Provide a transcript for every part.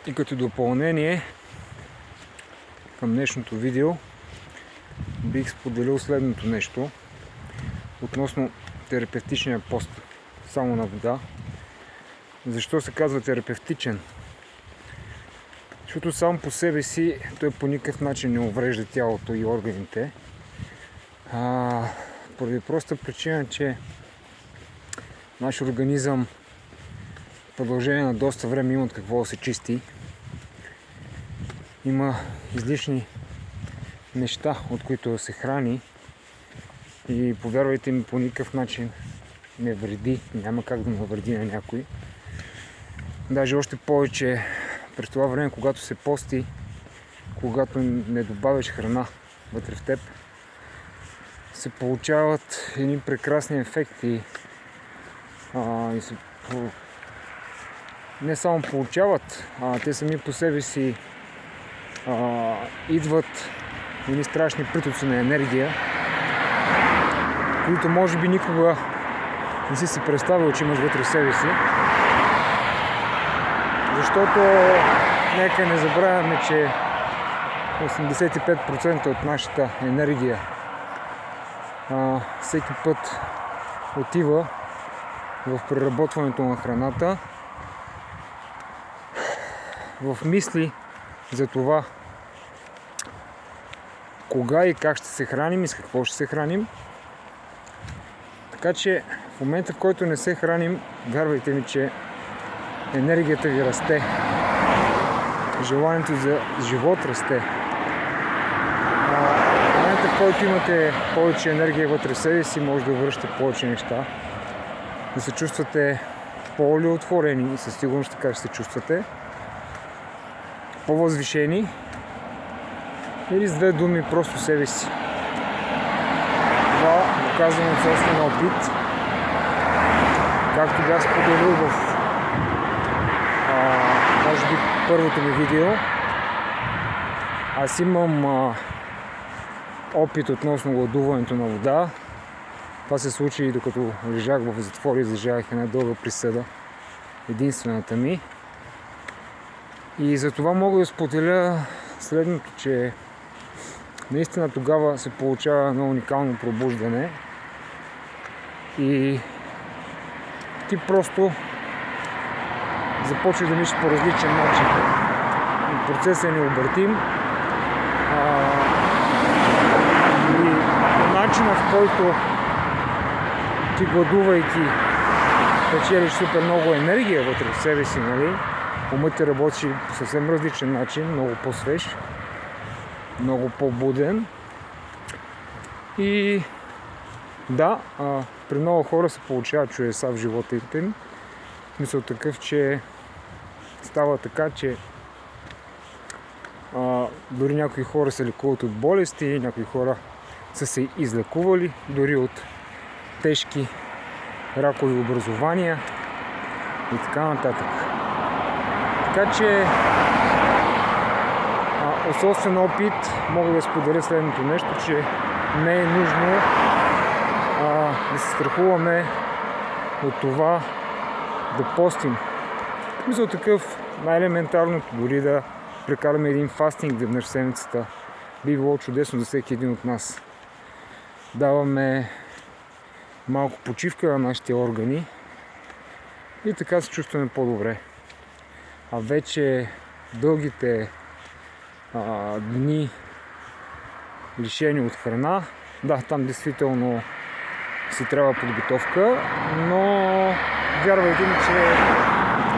И като допълнение към днешното видео бих споделил следното нещо относно терапевтичния пост само на вода. Защо се казва терапевтичен? Защото сам по себе си той по никакъв начин не уврежда тялото и органите. Поради проста причина, че нашия организъм в продължение на доста време има от какво да се чисти. Има излишни неща, от които да се храни и повярвайте ми, по никакъв начин не вреди, няма как да навреди на някой. Даже още повече през това време, когато се пости, когато не добавяш храна вътре в теб, се получават едни прекрасни ефекти и се не само получават, те сами по себе си идват едни страшни притоци на енергия, които може би никога не си се представил, че имаш вътре в себе си. Защото нека не забравяме, че 85% от нашата енергия всеки път отива в преработването на храната, в мисли за това кога и как ще се храним и с какво ще се храним. Така че в момента, в който не се храним, вярвайте ми, че енергията ви расте. Желанието за живот расте. В момента, в който имате повече енергия вътре в себе си, може да връщате повече неща. Да се чувствате по-удовлетворени и със сигурност така ще се чувствате. По-възвишени или с две думи просто себе си. Това го казвам от собствен опит. Както бях споделил в може би първото ми видео, аз имам опит относно гладуването на вода. Това се случи и докато лежах в затвор и излежах една дълга присъда, единствената ми. И за това мога да споделя следното, че наистина тогава се получава едно уникално пробуждане и ти просто започваш да мислиш по различен начин. Процесът е необратим и начинът, в който ти гладувайки печелиш супер много енергия вътре в себе си, нали? Умът ти работи по съвсем различен начин, много по-свеж, много по-буден. И да, при много хора се получават чудеса в живота им. В смисъл такъв, че става така, че дори някои хора се лекуват от болести, някои хора са се излекували дори от тежки ракови образования и така нататък. Така че от собствен опит мога да споделя следното нещо, че не е нужно да се страхуваме от това да постим. Мисля такъв най-елементарното, дори да прекараме един фастинг веднъж в седмицата, би било чудесно за всеки един от нас. Даваме малко почивка на нашите органи и така се чувстваме по-добре. А вече дългите дни лишени от храна, да, там действително си трябва подготовка, но вярвайте ми, че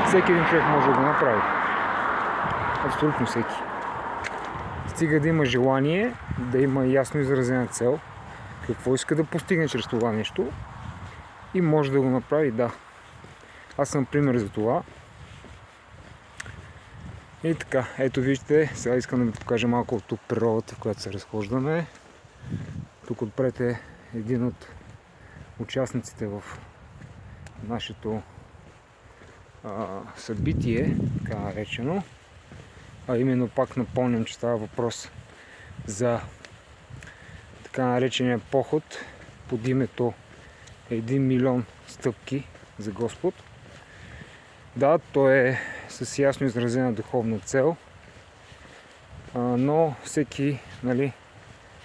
всеки един човек може да го направи. Абсолютно всеки. Стига да има желание, да има ясно изразена цел, какво иска да постигне чрез това нещо и може да го направи, да. Аз съм пример за това. И така, ето вижте, сега искам да ви покажа малко от тук природата, в която се разхождаме. Тук отпред е един от участниците в нашето събитие, така наречено. А именно пак напомням, че става въпрос за така наречения поход под името 1 милион стъпки за Господ. Да, той е с ясно изразена духовна цел, но всеки, нали,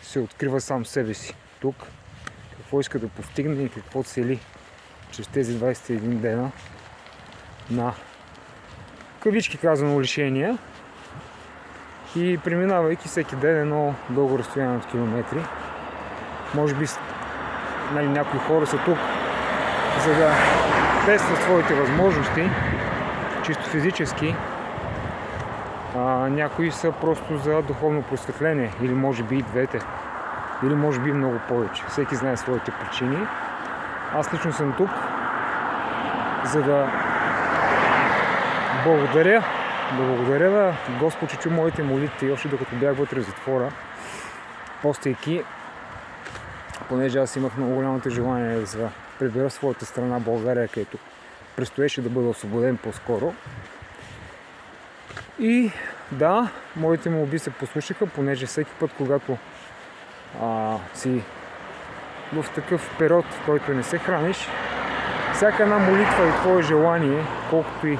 се открива сам себе си тук, какво иска да постигне и какво цели чрез тези 21 дена на, кавички казано, лишения, и преминавайки всеки ден едно дълго разстояние от километри. Може би, нали, някои хора са тук, за да тестват своите възможности, чисто физически, някои са просто за духовно просветление, или може би и двете, или може би много повече. Всеки знае своите причини. Аз лично съм тук, за да благодаря на Господ, че чу моите молитви, още докато бях вътре в затвора, постейки, понеже аз имах много голямото желание да се прибера в своята страна България, където предстоеше да бъда освободен по-скоро. И да, моите молби се послушаха, понеже всеки път, когато си в такъв период, в който не се храниш, всяка една молитва и твое желание, колкото и,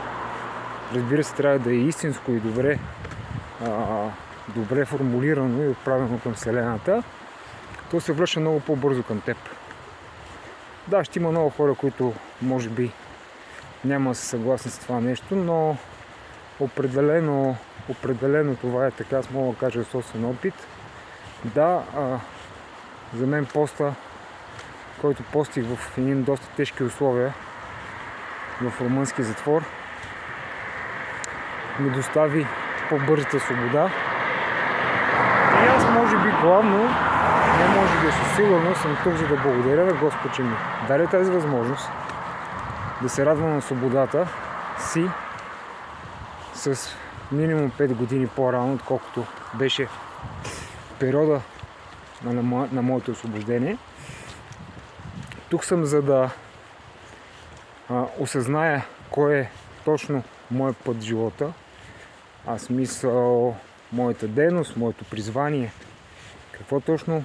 разбира се, трябва да е истинско и добре формулирано и отправено към Вселената, то се връща много по-бързо към теб. Да, ще има много хора, които може би няма да са съгласни с това нещо, но определено това е така, аз мога да кажа собствен опит. Да, за мен поста, който постих в един доста тежки условия в румънски затвор, ми достави по-бързата свобода. И аз може би главно, не може би със сигурност, съм тук, за да благодаря на Господ, че ми даде тази възможност да се радвам на свободата си с минимум 5 години по-рано, отколкото беше периода на моето освобождение. Тук съм, за да осъзная кой е точно моят път в живота, смисъл моята дейност, моето призвание, какво точно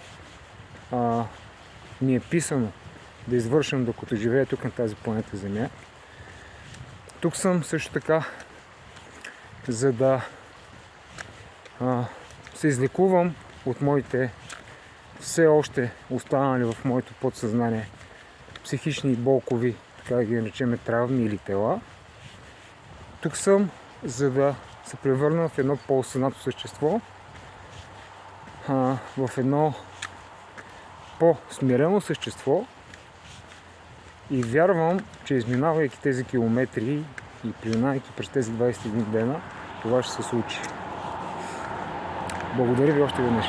ми е писано да извършам, докато живея тук на тази планета Земя. Тук съм също така, за да се излекувам от моите все още останали в моето подсъзнание психични и болкови, така да ги наречем, травми или тела. Тук съм, за да се превърна в едно по-осъзнато същество, в едно по-смирено същество, и вярвам, че изминавайки тези километри и преминавайки през тези 21 дена, това ще се случи. Благодаря ви още веднъж.